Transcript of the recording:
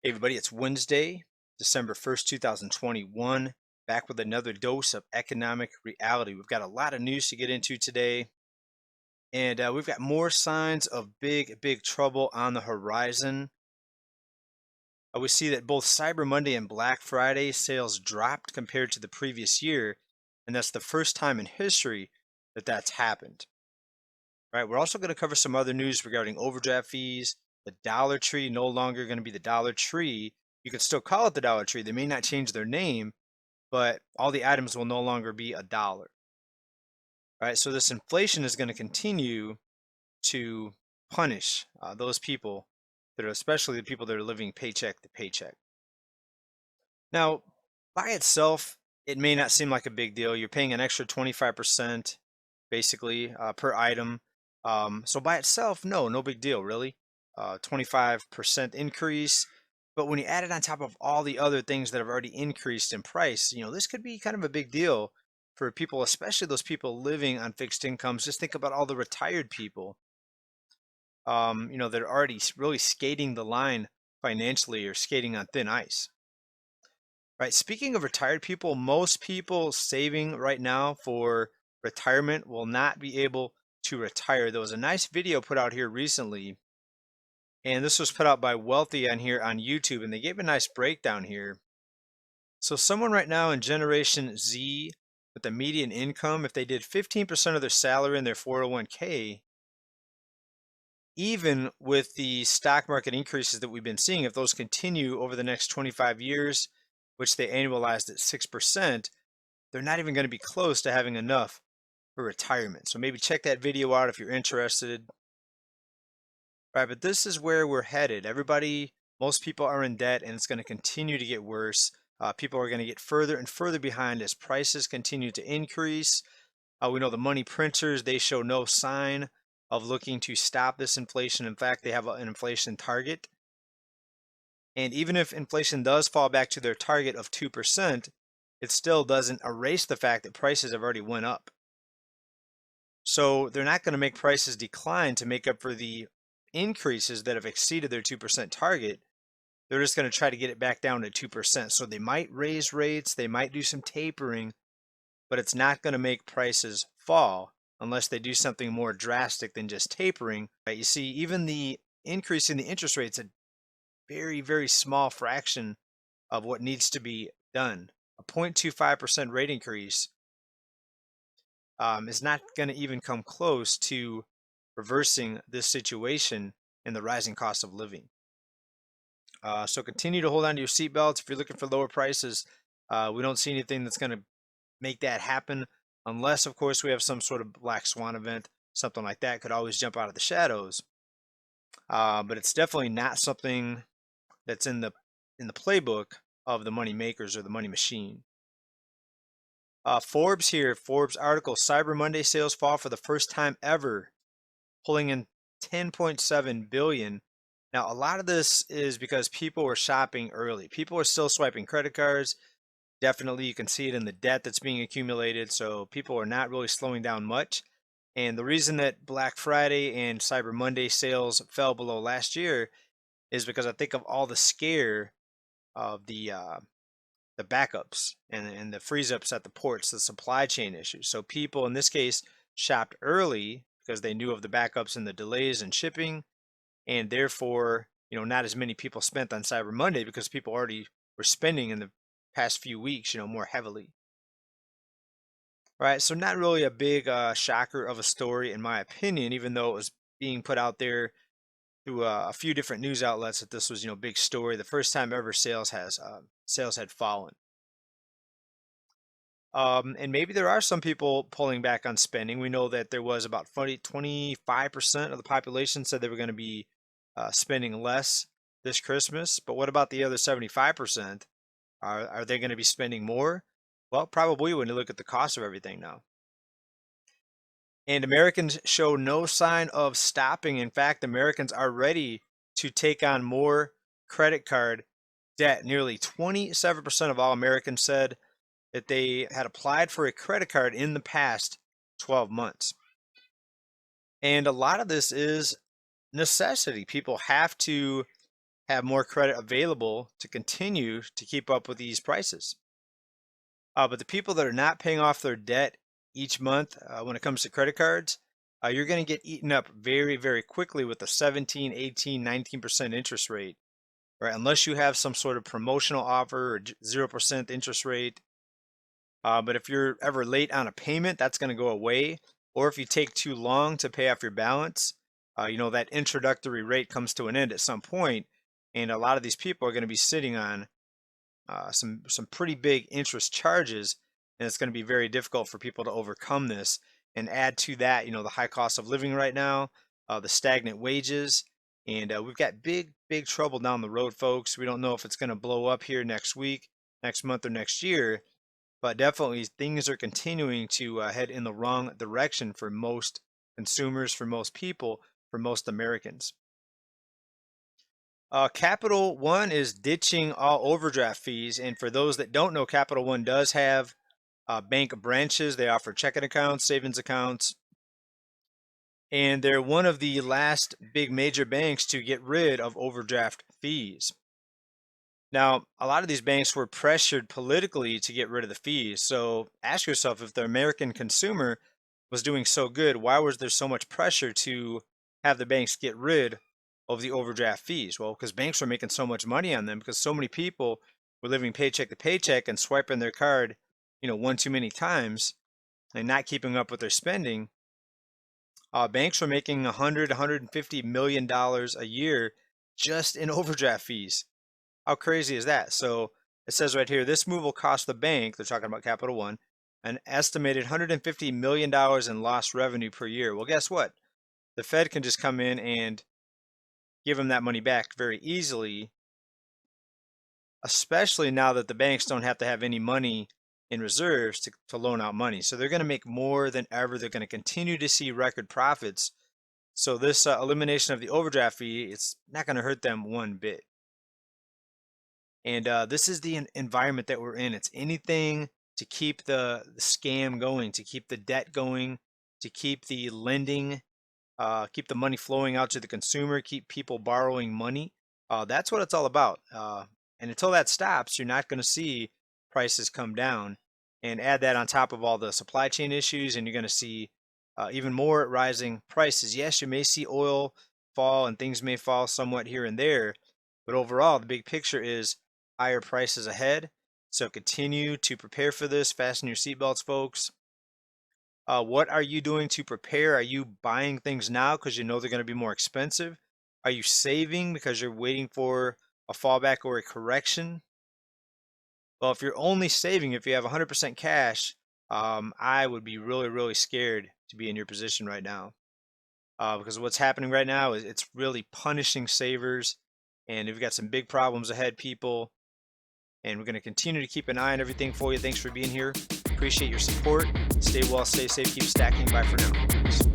Hey everybody, it's Wednesday, December 1st, 2021, back with another dose of economic reality. We've got a lot of news to get into today, and we've got more signs of big trouble on the horizon. We see that both Cyber Monday and Black Friday sales dropped compared to the previous year, and that's the first time in history that that's happened. Right, we're also going to cover some other news regarding overdraft fees. The Dollar Tree no longer going to be the Dollar Tree. You can still call it the Dollar Tree. They may not change their name, but all the items will no longer be a dollar. Right, so this inflation is going to continue to punish those people that are, especially the people that are living paycheck to paycheck. Now, by itself, it may not seem like a big deal. You're paying an extra 25% basically per item. So by itself, no big deal, really. 25% increase. But when you add it on top of all the other things that have already increased in price, this could be kind of a big deal for people, especially those people living on fixed incomes. Just think about all the retired people, that are already really skating the line financially or skating on thin ice. Right. Speaking of retired people, most people saving right now for retirement will not be able to retire. There was a nice video put out here recently, and this was put out by Wealthy on here on YouTube, and they gave a nice breakdown here. So someone right now in Generation Z with the median income, if they did 15% of their salary in their 401k, even with the stock market increases that we've been seeing, if those continue over the next 25 years, which they annualized at 6%, they're not even going to be close to having enough for retirement. So maybe check that video out if you're interested. Right, but this is where we're headed. Most people are in debt, and it's going to continue to get worse. People are going to get further and further behind as prices continue to increase. We know the money printers, they show no sign of looking to stop this inflation. In fact, they have an inflation target. And even if inflation does fall back to their target of 2%, it still doesn't erase the fact that prices have already went up. So they're not going to make prices decline to make up for the increases that have exceeded their 2% target. They're just going to try to get it back down to 2%. So they might raise rates, they might do some tapering, but it's not going to make prices fall unless they do something more drastic than just tapering. Right? You see, even the increase in the interest rates, a very small fraction of what needs to be done. A 0.25% rate increase is not going to even come close to reversing this situation and the rising cost of living. So continue to hold on to your seatbelts. If you're looking for lower prices, we don't see anything that's going to make that happen unless, of course, we have some sort of black swan event. Something like that could always jump out of the shadows. But it's definitely not something that's in the playbook of the money makers or the money machine. Forbes article, Cyber Monday sales fall for the first time ever, pulling in 10.7 billion. Now, a lot of this is because people were shopping early. People are still swiping credit cards. Definitely, you can see it in the debt that's being accumulated. So people are not really slowing down much. And the reason that Black Friday and Cyber Monday sales fell below last year is because I think of all the scare of the backups and the freeze ups at the ports, the supply chain issues. So people in this case shopped early because they knew of the backups and the delays in shipping, and therefore, not as many people spent on Cyber Monday because people already were spending in the past few weeks, more heavily. Right, so not really a big shocker of a story in my opinion, even though it was being put out there through a few different news outlets that this was, big story. The first time ever sales had fallen. And maybe there are some people pulling back on spending. We know that there was about 25% of the population said they were going to be spending less this Christmas. But what about the other 75%? Are they going to be spending more? Well, probably when you look at the cost of everything now. And Americans show no sign of stopping. In fact, Americans are ready to take on more credit card debt. Nearly 27% of all Americans said that they had applied for a credit card in the past 12 months. And a lot of this is necessity. People have to have more credit available to continue to keep up with these prices. But the people that are not paying off their debt each month, when it comes to credit cards, you're going to get eaten up very, very quickly with a 17, 18, 19% interest rate, right? Unless you have some sort of promotional offer or 0% interest rate. But if you're ever late on a payment, that's going to go away. Or if you take too long to pay off your balance, that introductory rate comes to an end at some point, and a lot of these people are going to be sitting on some pretty big interest charges, and it's going to be very difficult for people to overcome this. And add to that, the high cost of living right now, the stagnant wages, and we've got big trouble down the road, folks. We don't know if it's going to blow up here next week, next month, or next year, but definitely things are continuing to head in the wrong direction for most consumers, for most people, for most Americans. Capital One is ditching all overdraft fees. And for those that don't know, Capital One does have bank branches. They offer checking accounts, savings accounts, and they're one of the last big major banks to get rid of overdraft fees. Now, a lot of these banks were pressured politically to get rid of the fees. So ask yourself, if the American consumer was doing so good, why was there so much pressure to have the banks get rid of the overdraft fees? Well, because banks were making so much money on them, because so many people were living paycheck to paycheck and swiping their card, one too many times and not keeping up with their spending. Banks were making $150 million a year just in overdraft fees. How crazy is that? So it says right here, this move will cost the bank, they're talking about Capital One, an estimated $150 million in lost revenue per year. Well, guess what? The Fed can just come in and give them that money back very easily, especially now that the banks don't have to have any money in reserves to loan out money. So they're going to make more than ever. They're going to continue to see record profits. So this elimination of the overdraft fee, it's not going to hurt them one bit. And this is the environment that we're in. It's anything to keep the scam going, to keep the debt going, to keep the lending, keep the money flowing out to the consumer, keep people borrowing money. That's what it's all about. And until that stops, you're not going to see prices come down. And add that on top of all the supply chain issues, and you're going to see even more rising prices. Yes, you may see oil fall and things may fall somewhat here and there, but overall, the big picture is higher prices ahead. So continue to prepare for this. Fasten your seatbelts, folks. What are you doing to prepare? Are you buying things now because you know they're going to be more expensive? Are you saving because you're waiting for a fallback or a correction? Well, if you're only saving, if you have 100% cash, I would be really, really scared to be in your position right now. Because what's happening right now is it's really punishing savers, and we've got some big problems ahead, people. And we're going to continue to keep an eye on everything for you. Thanks for being here. Appreciate your support. Stay well, stay safe, keep stacking. Bye for now.